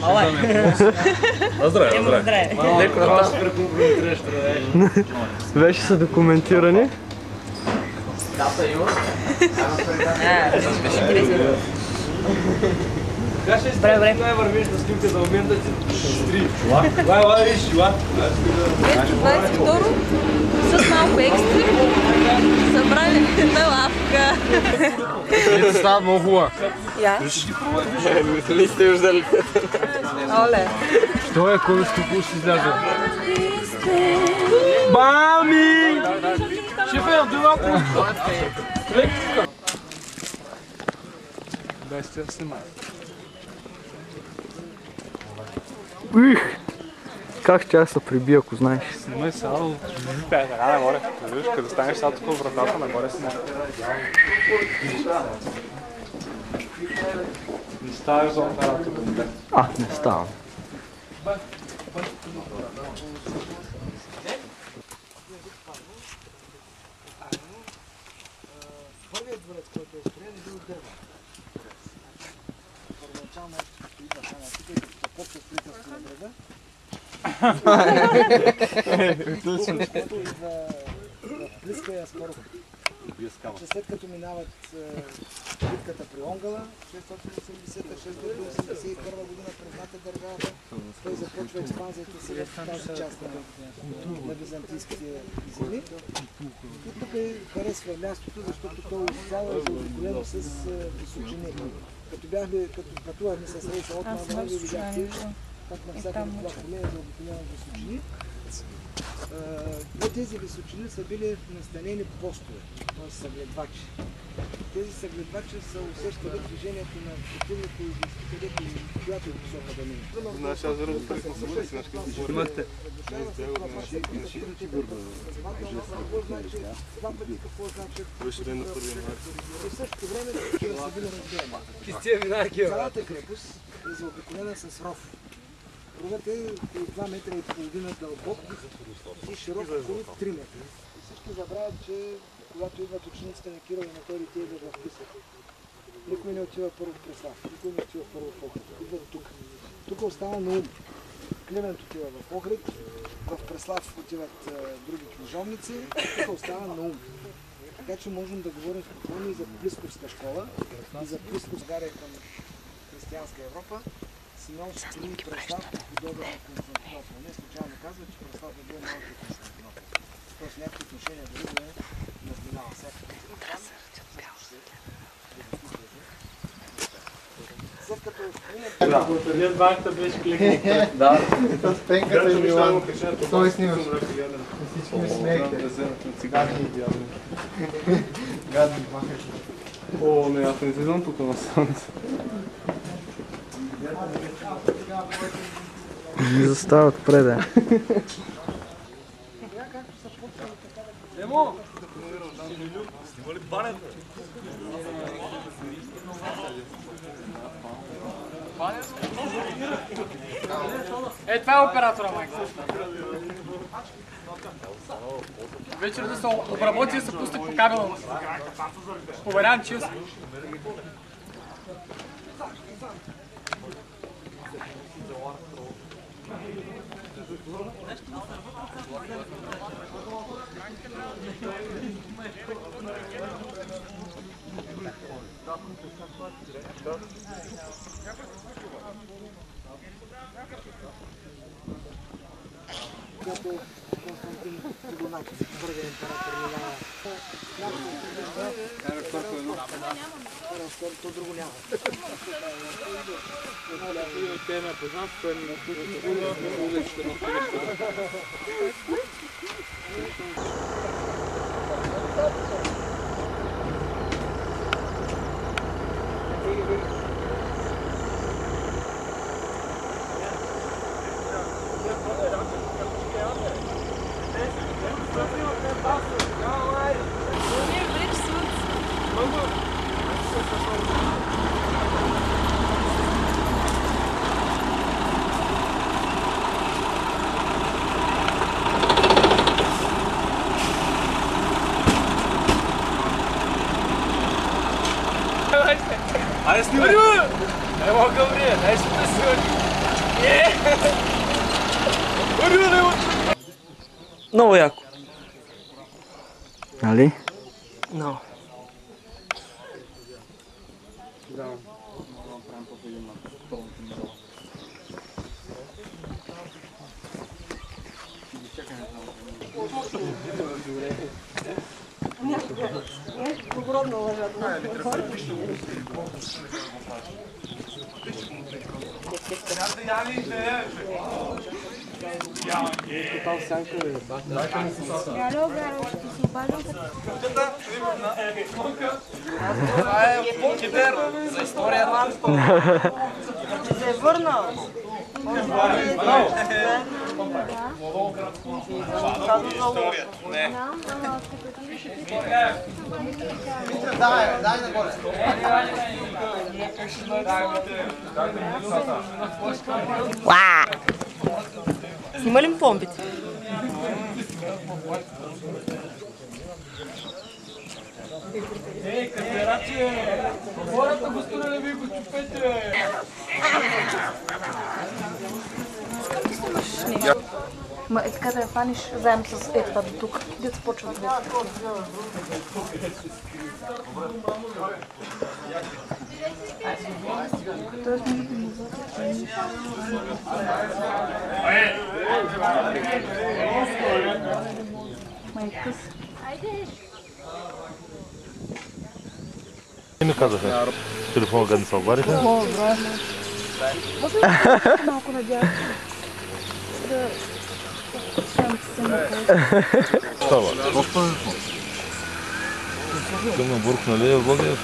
Мала е. Здраве. Леко да пас. Вече са документирани. Дата има. Добре. Вървиш на снимка за момента ти стри. Лай, виж, чула. 22 с малко екстри събрали една лавка. Ето става много хубава. Я? Не сте виждали. Оле. Що е, кой ще изляза? Мами! Шефе, отдува по... Без те снимай. Как ще аз се прибия, ако знаеш? Снимай само, така нагоре. Виж, като станеш сега тук вратата, нагоре снимай. Не ставаш за операта. Не ставам. Първият дворец, който е строен, е бил дървен. Първоначално идваха на тук и като започва строителство на града. Защото идва в Близка и Аспарухо. След като минават битката при Онгала, 686-681 година призната държавата, той започва експанзията си в тази част на византийските земи. И тук харесва мястото, защото то изцяло е заобиколено с височини. Като пътувахме с рейса от Мадана, ви видяхте как навсякъде това поле е заобиколено височини. По тези височини са били настанени постове, т.е. съгледвачи. Тези съгледвачи са усещали движението на противника и изискателите и която е посока да мине. Знаеш, аз заради пари на събори си нашки избори. Имахте. Какво значи? Беше ден на първия март. В същото време такива са били разделени. Цялата крепост е заобиколена с ров. Ровът е 2 метра и половина дълбок и широк около 3 метра. И всички забравят, че когато идват учениците на Кирил и Методий, те идват в Писък. Никой не отива първо в Преслав, никой не отива първо в Охрид. Идват тук. Тук остава Наум. Климент отива в Охрид, в Преслав отиват други книжовници, тук остава Наум. Така че можем да говорим спокойно и за Плисковска школа, и за Плисков България към християнска Европа. Симеон Сотирий и Преслав подобен на Константинопол. Не случайно казва, че Преслав е бил малко Константинопол. Тоест някакви отношения дори да е надминава всякакви. След като Преди банката беше кликнал. Да. С пенката и Милан. Той снимаш. Всички ми смеехте. Гадни махаш. О, не, аз не излизам тук на слънце. Не застават преде. Емо! Снима ли банята? Това е оператора, майка. Вечер да се обработи и се пусне по кабела. Уверявам, че си. когато Константин Фибоначчи, първият император, минава. То друго няма. Те ме познат, той ми уличка на колещата. Емо Гаврия, дай се пресъди. Много яко. Нали? Много. За историята. Че се е върнал. Дай нагоре. Снима ли ми помпите? Хората го строили, ви го чупете. Ма е така да я фаниш заедно с това до тук. Дето почва да видят. И ми казаха, телефона къде се обадиха. Малко надявам. Става. Към на буркнали, влоги,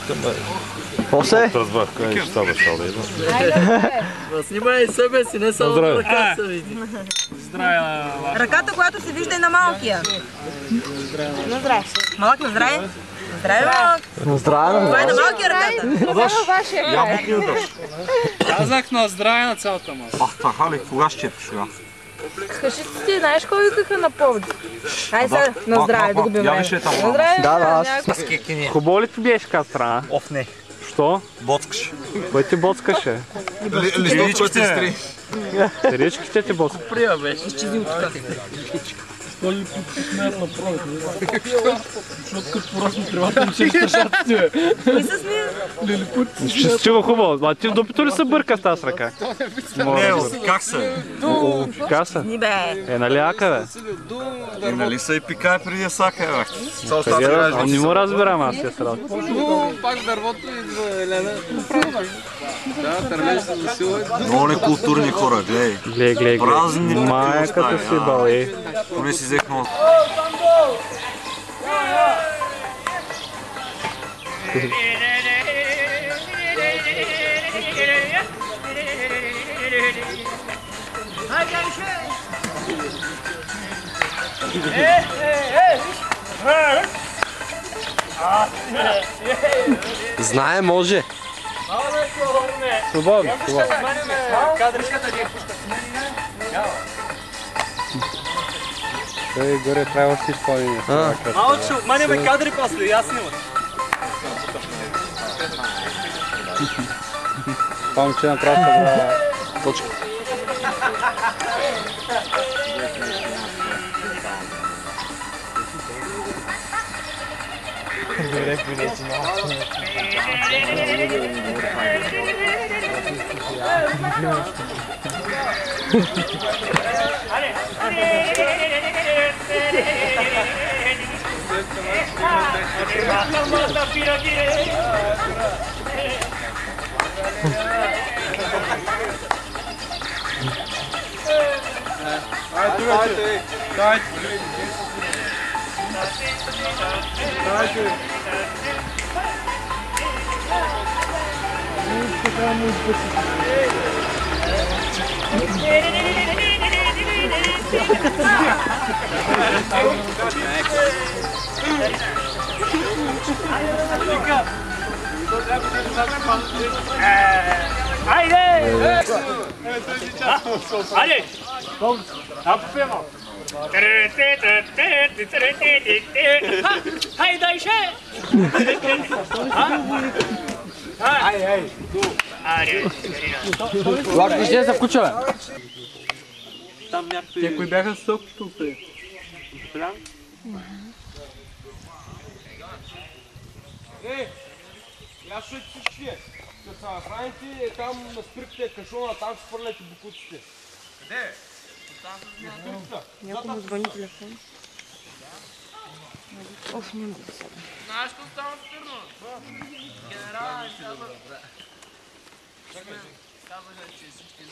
После? разбрах къде ще става шал да идва. Снимай себе си, не само Здраве. ръка се види. Ръката, която се вижда и на малкия. На здраве. Малък на здраве. На здраве, малък. На здраве, Това е на малкия ръката. Казах на здраве на цялата маса. Така ли, кога ще четеш сега? Кажи ти, знаеш кой викаха на Пловдив? Хайде сега, на здраве, да губим време. На здраве. Да, аз. Хубаво ли ти беше така страна? Оф, не. Що? Боцкаш. Кой ти боцкаше? Листовката сестри. Речките ти боцка. Прия беше. Изчези от тук. И с ние. Ще си чува хубаво. А ти в дупито ли се бърка с тази ръка? Не, как се? Каса? Ни бе. Нали ака, бе? И нали са и пикае преди да сака, бе? Къде да? Не му разбирам аз тия срал. Пак дървото идва Елена. Да, тървеш се засилва. Много некултурни хора, гледай. Глей. Празни Майката си бали. Поне си взех много. Знае, може. Свободно. Той горе трябва си изпълнение. Малчо, маняме кадри после, аз снимам. Това момче направо за точки. Hai, Влак, ще се включа, бе. Там някакви... Те кои бяха сокото при? Прям? Я ще всички. Като се нахраните, там на спирките кашона, там ще хвърляте букуците. Къде? Някой му звъни телефон. Оф, не му да се. Знаеш какво става в Търно? Генерала ми казва... Казва, че всички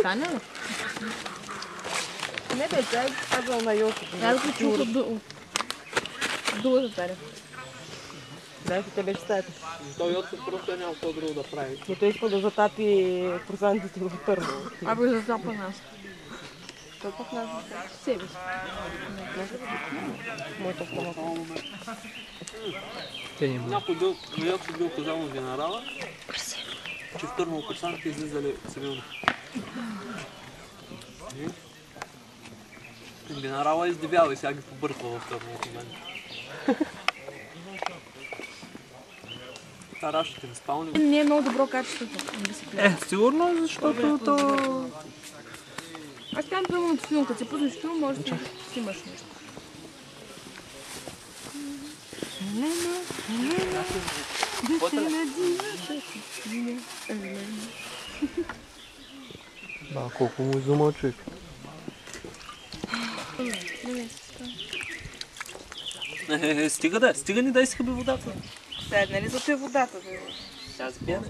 Стана ли? Не бе, тя е казал на Йосиф. Аз го чух от другата стая. Знаеш, те беше стаята. Той Йосиф просто няма какво друго да прави. Но той иска да затапи курсантите в Търново. Абе, затапа нас. Той пък нас себе си. Моята автомата. Някой бил, Йосиф бил казал на генерала, че в Търново курсантите излизали цивилни. Генерала издивява и сега ги побърква в Търново в момента. Тарашите не спални. Не е много добро качеството. Сигурно, защото то... Аз казвам, примерно от филм, като се пуснеш филм, може да снимаш нещо. Да, колко му изума човек. Стига ни да изхъби водата. Седна ли за те водата? Сега спияме.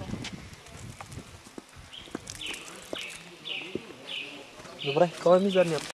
Добре, кой е мизерният?